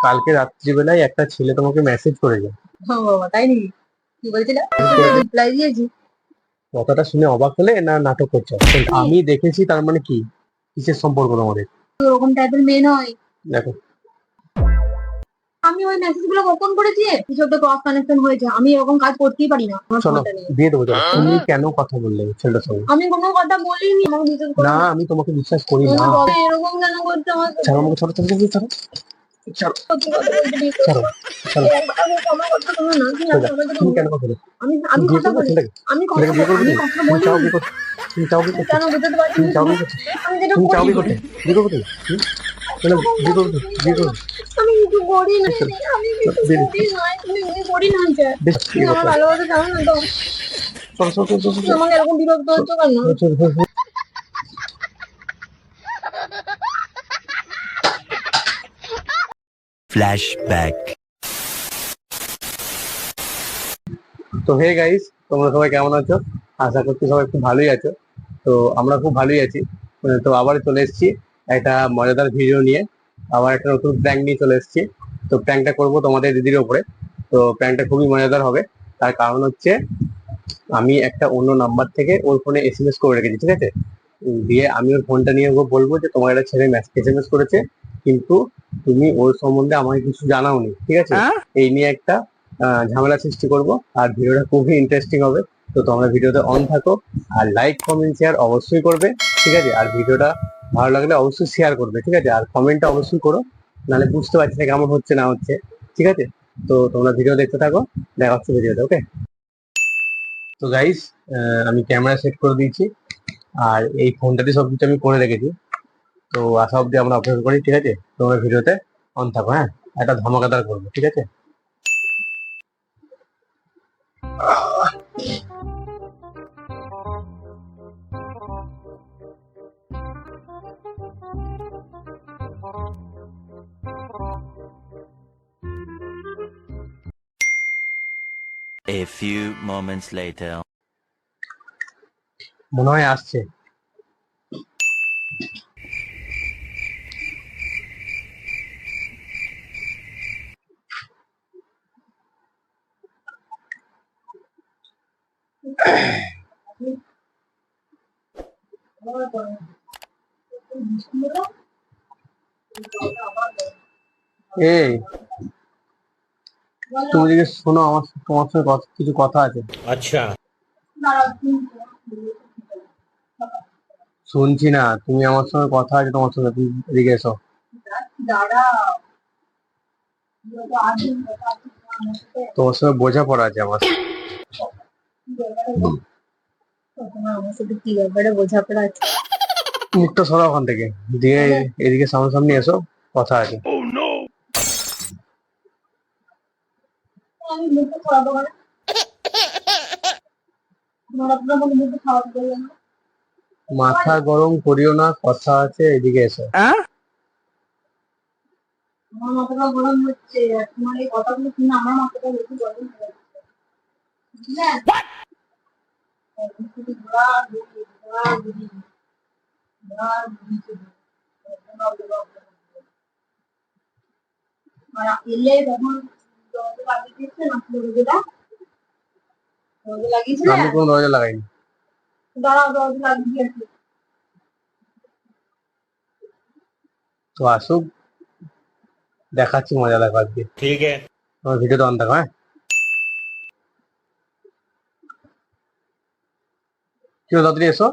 কালকে রাত্রিবেলায় একটা ছেলে তোমাকে মেসেজ করেছে। ও বাবা, তাই নাকি? কি বলছিল? রিপ্লাই দিয়েছি। কথাটা শুনে অবাক হলে না নাটক করছো? আমি দেখেছি, তার মানে কি? কিসের সম্পর্ক তোমাদের? ওরকম টাইপের মেয়ে নয়। দেখো, আমি ওই মেসেজ গুলো ওপেন করেছি, কিছু একটা ক্রস কানেকশন হয়েছে। আমি এরকম কাজ করতেই পারি না আমার চলো ফোনটা নিয়ে। দিয়ে দেবো। চলো, তুমি কেন কথা বললে ছেলেটার সঙ্গে? আমি কোনো কথা বলিনি, আমাকে বিশ্বাস করো না, না। আমি তোমাকে বিশ্বাস করি না। তুমি এরকম কেন করছো আমার সাথে? ছাড়ো আমাকে, ছাড়ো ছাড়ো ছাড়ো ছাড়ো ছাড়ো সত্যি কথা বলতে বিয়ে ছাড়ো করবো। ছাড়ো। এই একবার আমি আমার কথা শোনো না, তুমি সোজা, আমার কথা তুমি শোনো। কেন কথা বলো? আমি তুমি আমি বিয়ে কথা করবে বলি। ছেলেটাকে? আমি কথা ছেলেকে বিয়ে করবে আমি তুমি? কথা তুমি চাও বলিনি। বিয়ে করতে? তুমি চাও বিয়ে করতে? কেন বুঝতে পারছি তুমি চাও না? বিয়ে করতে? আমি যেটা তুমি চাও করি বিয়ে করতে? বিয়ে করবে তুমি? কেন বিয়ে করবে তুমি? বিয়ে করবে? আমি কিছু করি না। চলো, আমি কিছু বিয়ে করি না, তুমি কিছু করি না যে। বেশ তুমি বিয়ে আমার করতে হবে। ভালোবাসা জানো না তো? চলো চলো চলো চলো তুমি চলো আমাকে এরকম বিরক্ত হচ্ছ কেন? চলো চলো চলো চলো। Flashback. তো হে গাইস, তোমরা সবাই কেমন আছো? আশা করছি সবাই খুব ভালোই আছো। তো আমরা খুব ভালোই আছি। তো আবার চলে এসেছি একটা মজাদার ভিডিও নিয়ে। আবার একটা নতুন প্র্যাঙ্ক নিয়ে চলে এসেছি। তো প্র্যাঙ্কটা করবো তোমাদের দিদির ওপরে। তো প্র্যাঙ্কটা খুবই মজাদার হবে। তার কারণ হচ্ছে, আমি একটা অন্য নাম্বার থেকে ওর ফোনে এসএমএস করে রেখেছি, ঠিক আছে? দিয়ে আমি ওর ফোনটা নিয়ে ওকে বলবো যে তোমার একটা ছেলে এসএমএস করেছে, কিন্তু তুমি ওর সম্বন্ধে আমাকে কিছু জানাওনি, ঠিক আছে? এই নিয়ে একটা ঝামেলা সৃষ্টি করব। আর ভিডিওটা খুবই ইন্টারেস্টিং হবে। তো তোমরা ভিডিওতে অন থাকো, আর লাইক কমেন্ট শেয়ার অবশ্যই করবে, ঠিক আছে? আর ভিডিওটা ভালো লাগলে অবশ্যই শেয়ার করবে, ঠিক আছে? আর কমেন্টটা অবশ্যই করো, নাহলে বুঝতে পারছি না কেমন হচ্ছে না হচ্ছে, ঠিক আছে? তো তোমরা ভিডিও দেখতে থাকো, দেখা হচ্ছে ভিডিওতে, ওকে? তো গাইস, আমি ক্যামেরা সেট করে দিয়েছি, আর এই ফোনটাতে সবকিছু আমি করে রেখেছি। তো আসা অব্দি আমরা অপেক্ষা করি, ঠিক আছে? তোমরা ভিডিওতে অন থাকো, হ্যাঁ? একটা ধামাকাদার করবো, ঠিক আছে? A few moments later. মনে হয় আসছে। এই, তুমি যদি শোনো, আমার তোমার সঙ্গে কিছু কথা আছে। अच्छा। শুনছি না, তুমি আমার সঙ্গে কথা আছে তোমার সঙ্গে, তুমি এদিকে এসো। তোমার সঙ্গে বোঝাপড়া আছে আমার। আমার সাথে কি ব্যাপারে বোঝাপড়া আছে? মুখটা সরো ওখান থেকে, দিয়ে এদিকে সামনাসামনি এসো, কথা আছে। আমি মুখে খাওয়াবো না। তোমার আপনার মনে মুখে খাওয়াতে বললাম না। মাথা গরম করিও না, কথা আছে, এদিকে এসো। আমার মাথাটা গরম হচ্ছে, আর তোমার এই কথাগুলো শুনে আমার মাথাটা বেশি গরম হয়ে যাচ্ছে। বুঝলেন? শুধু ঘোরাঘুরি, ঘোরাঘুরি, ঘোরাঘুরি শুধু। আর এলে তখন দরজা লাগিয়ে দিচ্ছে না, দরজাটা দরজা লাগিয়েছিলে? আমি কোনো দরজা লাগাইনি। দাঁড়াও, দরজা লাগিয়ে দিয়েছে। তো আসুক, দেখাচ্ছি মজা দেখো আজকে। ठीक है। তোমার ভিডিওটা অন থাকো, হ্যাঁ? কি হলো, তাড়াতাড়ি এসো।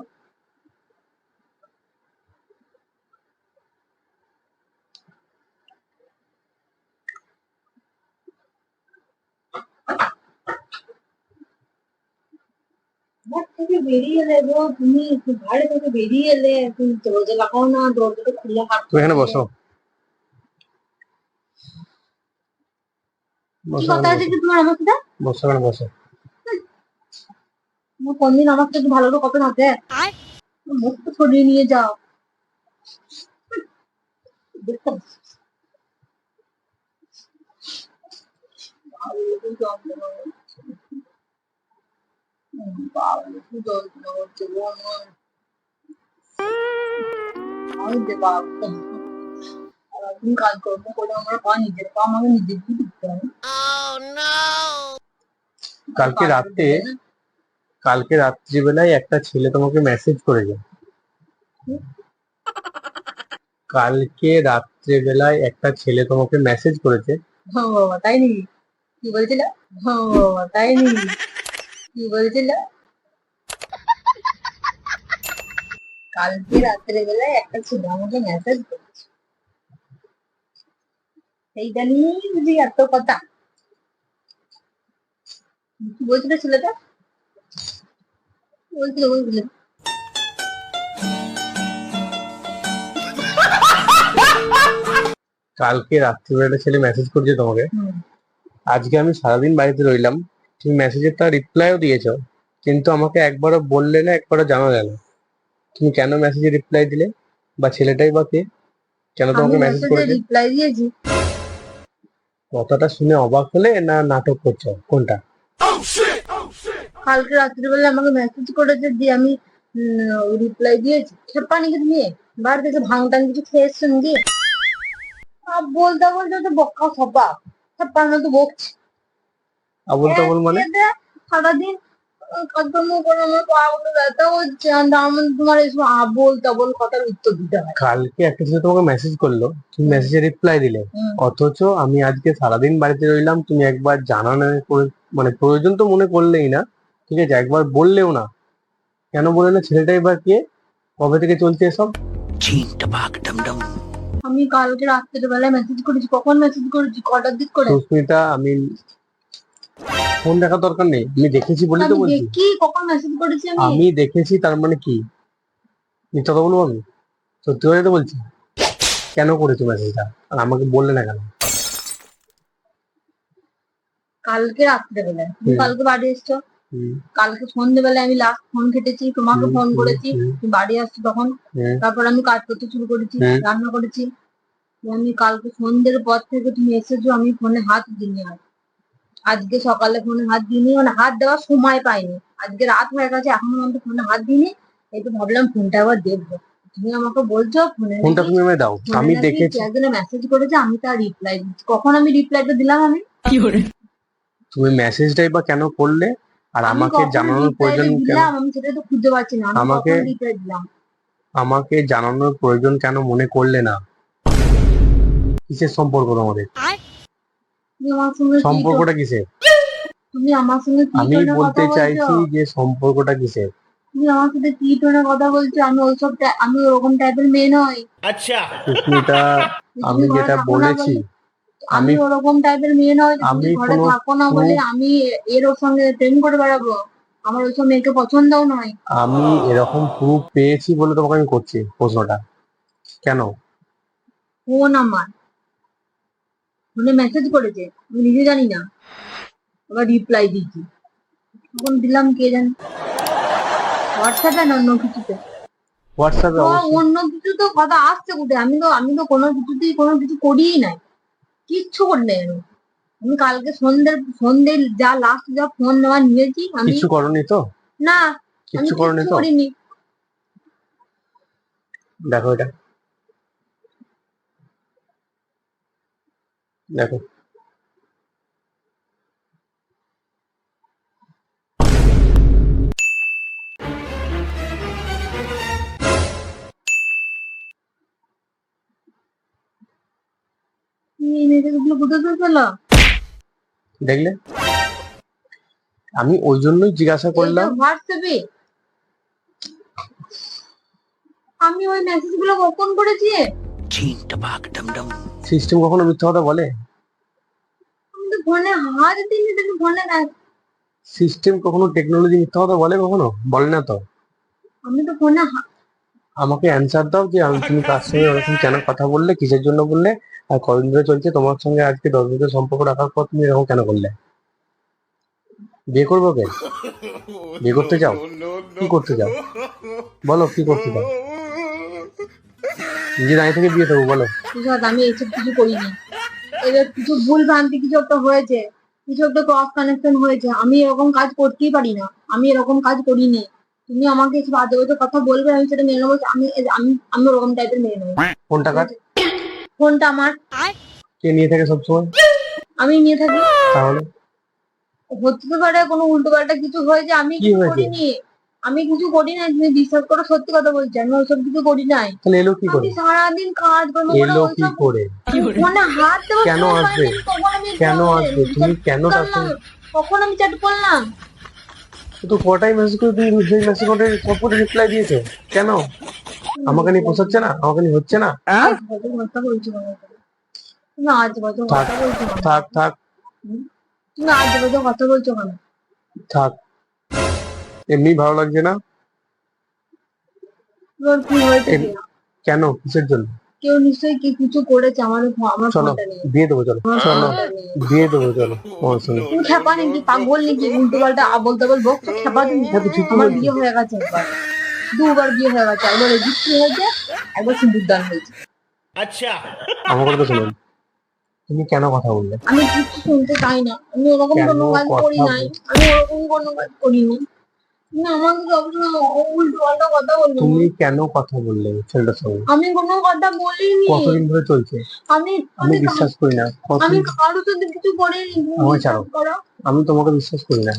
ঘর থেকে বেরিয়ে এলে গো, তুমি একটু বাইরে থেকে বেরিয়ে এলে, তুমি দরজা লাগাও না, দরজাটা খুলে হাত তুমি এখানে বসো, কি বসো কথা এখানে আছে বসো, কি তোমার আমার সাথে? বসো এখানে বসো। তোমার কোনদিন আমার সাথে ভালো তো কথা থাকে? মুখ তো সরিয়ে নিয়ে যাও। দেখতে ভালো লোকের যন্ত্রণা হচ্ছে। ভালো লোকের যন্ত্রণা হচ্ছে গো আমার। আমি যে বাপ, সারাদিন কাজ করবো করে আমার পা নিজের পা আমাকে নিজেকেই দিতে হবে। কালকে রাতে কালকে রাত্রিবেলায় একটা ছেলে তোমাকে মেসেজ করেছে। কালকে রাত্রিবেলায় একটা ছেলে তোমাকে মেসেজ করেছে। ও বাবা, তাই নাকি? কি বলছিল? ও বাবা, তাই নাকি? কি বলছিল? কালকে রাত্রে বেলায় একটা ছেলে আমাকে মেসেজ করেছে, সেইটা নিয়েই বুঝি এত কথা। কি বলছিল ছেলেটা? কি বলছিল? কালকে রাত্রিবেলা একটা ছেলে মেসেজ করেছে তোমাকে। হুম। আজকে আমি সারাদিন বাড়িতে রইলাম, তুমি মেসেজের তার রিপ্লাইও দিয়েছো, কিন্তু আমাকে একবারও বললে না, একবারও জানালে না তুমি কেন মেসেজে রিপ্লাই দিলে, বা ছেলেটাই বা কে, কেন আমি তোমাকে মেসেজ মেসেজে করেছে? রিপ্লাই দিয়েছি। কথাটা শুনে অবাক হলে না নাটক করছো, কোনটা? কালকে রাত্রিবেলা আমাকে মেসেজ করেছে, দিয়ে আমি রিপ্লাই দিয়েছি। খেপা নাকি তুমি? বাড়ি থেকে ভাঙ টাং কিছু খেয়ে এসছো নাকি? বলতে বলতে তো বকা সবা খেপার মতো বকছি। আবল তাবল মানে? সারাদিন কাজকর্ম করে আমার পা গুলো ব্যথা হচ্ছে, আর তার মধ্যে তোমার এইসব আবোল তাবোল কথার উত্তর দিতে হয়। কালকে একটা ছেলে তোমাকে মেসেজ করলো, তুমি মেসেজে রিপ্লাই দিলে, অথচ আমি আজকে সারাদিন বাড়িতে রইলাম, তুমি একবার জানানো মানে প্রয়োজন তো মনে করলেই না, ঠিক আছে, একবার বললেও না। কেন বলে না? ছেলেটাই বা কে, কবে থেকে চলছে এসব? আমি কালকে রাত্রের বেলায় মেসেজ করেছি। কখন মেসেজ করেছি? কটার দিক করে? সুস্মিতা, আমি ফোন দেখার দরকার নেই, আমি দেখেছি বলি তো আমি বলছি। দেখি কখন মেসেজ করেছি আমি। আমি দেখেছি তার মানে কি? মিথ্যা কথা বলবো আমি? সত্যি করে তো বলছি। কেন করেছো মেসেজটা, আর আমাকে বললে না কেন? কালকে রাত্রে বেলায় তুমি কালকে বাড়ি এসছো। হুম, কালকে সন্ধ্যেবেলায় আমি লাস্ট ফোন কেটেছি, তোমাকে হুম, ফোন হুম, করেছি, হুম, তুমি বাড়ি আসছো তখন। হুম, তারপর আমি কাজ করতে শুরু করেছি, হুম। রান্না করেছি। আমি কালকে সন্ধ্যের পর থেকে তুমি এসেছো, আমি ফোনে হাত দিইনি আর। আজকে সকালে ফোনে হাত দিইনি, মানে হাত দেওয়ার সময় পাইনি। আজকে রাত হয়ে গেছে, এখনো আমি ফোনে হাত দিইনি। একটু ভাবলাম ফোনটা আবার দেখবো। তুমি আমাকে বলছো ফোনটা তুমি আমায় দাও, আমি দেখেছি। একজনে মেসেজ করেছে, আমি তার রিপ্লাই দিচ্ছি। কখন আমি রিপ্লাইটা দিলাম আমি? তুমি মেসেজটাই বা কেন করলে, আর আমি আমাকে কখন জানানোর রিপ্লাইটা প্রয়োজন কেন? দিলাম আমি সেটা তো খুঁজে পাচ্ছি না। আমি আমাকে কখন রিপ্লাই দিলাম? আমাকে জানানোর প্রয়োজন কেন মনে করলে না? কিসের সম্পর্ক তোমাদের? তুমি আমার সঙ্গে কি সম্পর্কটা কিসের? তুমি আমার সঙ্গে কি আমি টোনে কথা বলতে বলছো? চাইছি যে সম্পর্কটা কিসের। তুমি আমার সাথে কি টোনে কথা বলছো? আমি ওইসব আমি ওরকম টাইপের মেয়ে নই। সুস্মিতা, তুমি আমি ঘরে যেটা থাকো না বলেছি, বলে, আমি আমি ওরকম টাইপের মেয়ে নই যে তুমি আমি ঘরে কোনো থাকো না বলে proof- আমি ওর সঙ্গে প্রেম করে বেড়াবো। আমার ওইসব মেয়েকে পছন্দও নয়। আমি এরকম প্রুফ পেয়েছি বলে তোমাকে আমি করছি প্রশ্নটা। কেন? ফোন আমার ফোনে মেসেজ করেছে, আমি নিজে জানি না, আবার রিপ্লাই দিয়েছি। তখন দিলাম কে জানি, হোয়াটসঅ্যাপে না অন্য কিছুতে। হোয়াটসঅ্যাপে তো অবশ্যই। অন্য কিছু তো কথা আসছে কোথায়? আমি তো কোনো কিছুতেই কোনো কিছু করিই নাই, কিচ্ছু করি নাই আমি। আমি কালকে সন্ধ্যে যা লাস্ট যা ফোন নেওয়া নিয়েছি আমি। কিচ্ছু করনি তো? না, আমি কিচ্ছু করনি কিচ্ছু তো? করিনি। দেখো এটা, দেখো। তুমি এই মেয়েটাকে কোথায় থেকে পেলো? দেখলে, আমি ওই জন্যই জিজ্ঞাসা এইটা করলাম। হোয়াটসঅ্যাপে? আমি ওই মেসেজ গুলো ওপেন করেছি। সিস্টেম কখনো মিথ্যা কথা বলে? আমি তো ফোনে হাত দিইনি, তুমি ফোনে সিস্টেম কখনো, টেকনোলজি মিথ্যা কথা বলে কখনো? বলে না তো। আমি তো ফোনে আমাকে অ্যান্সার দাও যে তুমি কার সঙ্গে ওরকম কেন কথা বললে, কিসের জন্য বললে, আর কদিন ধরে চলছে তোমার সঙ্গে, আজকে 10 বছর সম্পর্ক রাখার পর তুমি এরকম কেন করলে? বিয়ে করবো কে? বিয়ে করতে চাও? কি করতে চাও বলো, কি করতে চাও? নিজে দাঁড়িয়ে থেকে বিয়ে দেবো বলো? আমি এইসব কিছু করিনি। এবার কিছু ভুল ভ্রান্তি কিছু একটা হয়েছে, কিছু একটা ক্রস কানেকশন হয়েছে। আমি এরকম কাজ করতেই পারি না, আমি এরকম কাজ করিনি। তুমি আমাকে কিছু বাজে বাজে কথা বলবে, আমি সেটা মেনে নেবো। আমি আমি আমি ওরকম টাইপের মেয়ে নই। কোন টাকার? ফোনটা আমার, কে নিয়ে থাকে সবসময়? আমি নিয়ে থাকি। তাহলে হতে তো পারে কোনো উল্টো পাল্টা কিছু হয়েছে, আমি কি কিছু হয়েছে? করিনি। আমি কিছু করি নাই, তুমি বিশ্বাস করো, সত্যি কথা বলছি, আমি ওইসব কিছু করি নাই। তাহলে এলো কি করে? আমি সারাদিন কাজ কর্ম করে এলো কি ওইসব করে? ফোনে হাত দেওয়ার কেন সময় আসবে? পাইনি, তখন আমি কেন আসবে? তুমি কেন তার করলাম, সঙ্গে তখন আমি চ্যাট করলাম। তো কটাই মেসেজ করে তুমি সেই মেসেজ করে সব রিপ্লাই দিয়েছো কেন? আমাকে নিয়ে পোষাচ্ছে না? আমাকে নিয়ে হচ্ছে না? আজবাজে কথা বলছো কেন? তুমি আজবাজে থাক কথা বলছো কেন? থাক থাক তুমি আজবাজে কথা বলছো কেন? থাক, এমনি ভালো লাগছে না। তোমার কি হয়েছে এম- কি? কেন, কিসের জন্য? কেউ নিশ্চয়ই কি কিছু করেছে আমার আমার চলো ফোনটা নিয়ে। দিয়ে দেবো, চলো আমার চলো ফোনটা নিয়ে। দিয়ে দেবো, চলো তোমার সঙ্গে। তুমি খেপা নাকি, পাগল নাকি, উল্টো পাল্টা আবল তাবল বকছো, খেপা তুমি? হ্যাঁ তো ঠিকই আমার বলছি। বিয়ে হয়ে গেছে একবার, দুবার বিয়ে হয়ে গেছে, একবার রেজিস্ট্রি হয়েছে, একবার সিঁদুরদান হয়েছে। আমার কথা তো শুনুন, তুমি কেন কথা বললে? আমি কিছু শুনতে চাই না, আমি ওরকম কেন কোনো কাজ কথা করি নাই, আমি ওরকম কোনো কাজ করিনি। তুমি আমাকে সবসময় উল্টো পাল্টা কথা বলছো। তুমি কেন কথা বললে ছেলেটার সঙ্গে? আমি কোনো কথা বলিনি। কতদিন ধরে চলছে? আমি আমি আমি বিশ্বাস করি না। আমি কতদিন? কারোর সাথে কিছু করিনি, তুমি আমায় বিশ্বাস ছাড়ো, করো। আমি তোমাকে বিশ্বাস করি না।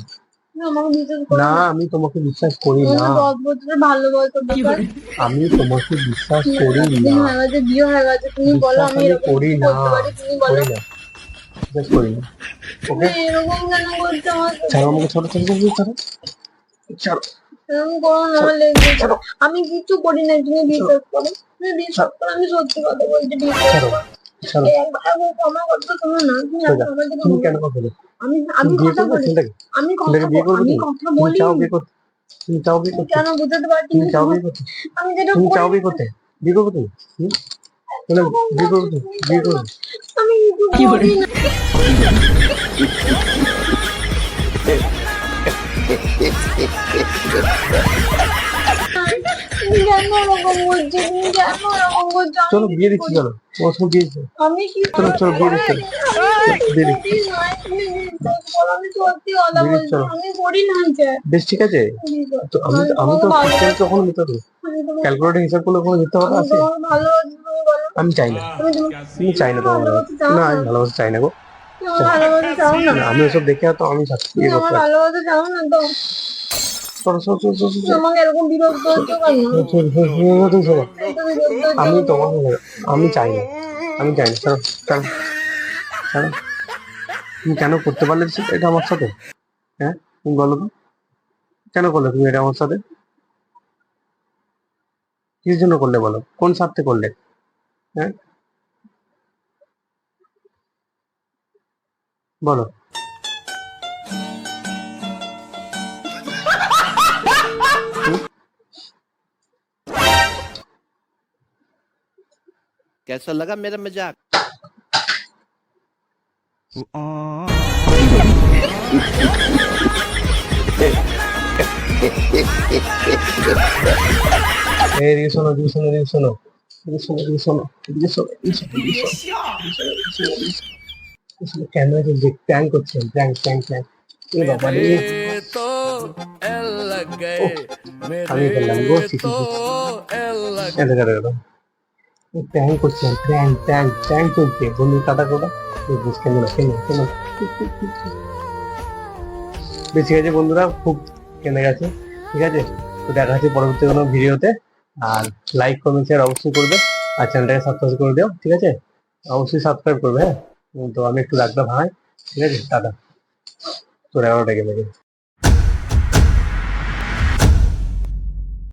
তুমি আমাকে বিশ্বাস করো না না। আমি তোমাকে বিশ্বাস করি না। আমার 10 বছরের ভালোবাসা বেকার। আমি তোমাকে বিশ্বাস করি এতদিন না। হয়ে গেছে, বিয়ে হয়ে গেছে, তুমি বলো বিশ্বাস আমি আমি এরকম করি কিছু না, করতে পারি? তুমি বলো। করি না, বিশ্বাস করি না। তুমি ওকে এরকম কেন করছো আমার সাথে? ছাড়ো আমাকে, ছাড়ো ছাড়ো ছাড়ো ছাড়ো ছাড়ো এরকম করো না, আমার লেগে যাবে। আমি কিছু করি না, তুমি বিশ্বাস করো। তুমি বিশ্বাস করো, আমি সত্যি কথা বলছি, বিশ্বাস ছাড়ো করো। ছাড়ো। একবার আমার কথা শোনো না, তুমি সোজা। আমার দিকে তুমি বলো। কেন কথা বলে? আমি তুমি আমি বিয়ে কথা করবে বলি, ছেলেটাকে? আমি ছেলেটাকে কথা বিয়ে করবে আমি তুমি? কথা তুমি বলি। চাও বিয়ে করতে? তুমি চাও বিয়ে করতে? কেন বুঝতে পারছি তুমি না? চাও বিয়ে করতে? আমি যেটা তুমি চাও করি বিয়ে করতে? বিয়ে করবে তুমি? তাহলে বিয়ে করবে তুমি? বিয়ে করবে? আমি কিছু করি না। তুমি কেন ওরকম করছো? তুমি কেন ওরকম করছো? চলো বিয়ে দিচ্ছি, চলো তোমার সঙ্গে বিয়ে দিচ্ছি। আমি কি চলো চলো বিয়ে দিচ্ছি, চলো বিয়ে দিচ্ছি, করি নাই, তুমি বিশ্বাস করো, আমি সত্যি কথা বিয়ে দিচ্ছি, বলছি, চলো। আমি করি নাই যে। বেশ ঠিক আছে। তো আমি আমি তো ক্রিশ্চান, কখনো মিথ্যা বলি? ক্যালকুলেটর হিসাব করলে কোনো মিথ্যা কথা আমি আছে? তোমাকে ভালোবাসি, তুমি বলো। আমি চাই না। তুমি চাই না তোমার ভালোবাসা চাও না, না? আমি ভালোবাসা চাই না গো। তুমি আমার ভালোবাসা চাও না? না, আমি ওসব দেখে তো আমি সাথে তুমি বিয়ে আমার করতে পারি। ভালোবাসা চাও না তো? চলো চলো চলো চলো তুমি চলো আমাকে এরকম বিরক্ত হচ্ছ কেন? চলো, চলো, চলো, চলো, চলো, চলো। এত বিরক্ত হচ্ছ আমি কেন? তোমাকে আমি চাই না, আমি চাই না, চলো চলো চলো। তুমি কেন করতে পারলে এটা আমার সাথে? হ্যাঁ তুমি বলো তো, কেন করলে তুমি এটা আমার সাথে? কিসের জন্য করলে বলো? কোন স্বার্থে করলে? হ্যাঁ বলো। कैसा लगा मेरा मजाक? এদিকে শোনো, এদিকে শোনো, এদিকে শোনো, এদিকে শোনো, এদিকে শোনো, এদিকে শোনো, এদিকে শোনো, এদিকে শোনো, এদিকে শোনো। কেন যে প্র্যাঙ্ক করছেন? প্র্যাঙ্ক প্র্যাঙ্ক প্র্যাঙ্ক এ বাবা রে। तो एल लग ওহ, गए আমি বললাম গো मेरे শিখি तो एल लग এটা এটা এটা প্র্যাঙ্ক করছেন, প্র্যাঙ্ক প্র্যাঙ্ক প্র্যাঙ্ক চলছে। বন্ধু টাটা কোটা কেন না কেন কেন বেশি গেছে বন্ধুরা, খুব কেনে গেছে। ঠিক আছে, তো দেখা হচ্ছে পরবর্তী কোনো ভিডিওতে। আর লাইক কমেন্ট শেয়ার অবশ্যই করবে, আর চ্যানেলটাকে সাবস্ক্রাইব করে দিও। ঠিক আছে, অবশ্যই সাবস্ক্রাইব করবে। হ্যাঁ তো আমি একটু রাখলাম, ভাই ঠিক আছে, টাটা। তোর 11টা গেলে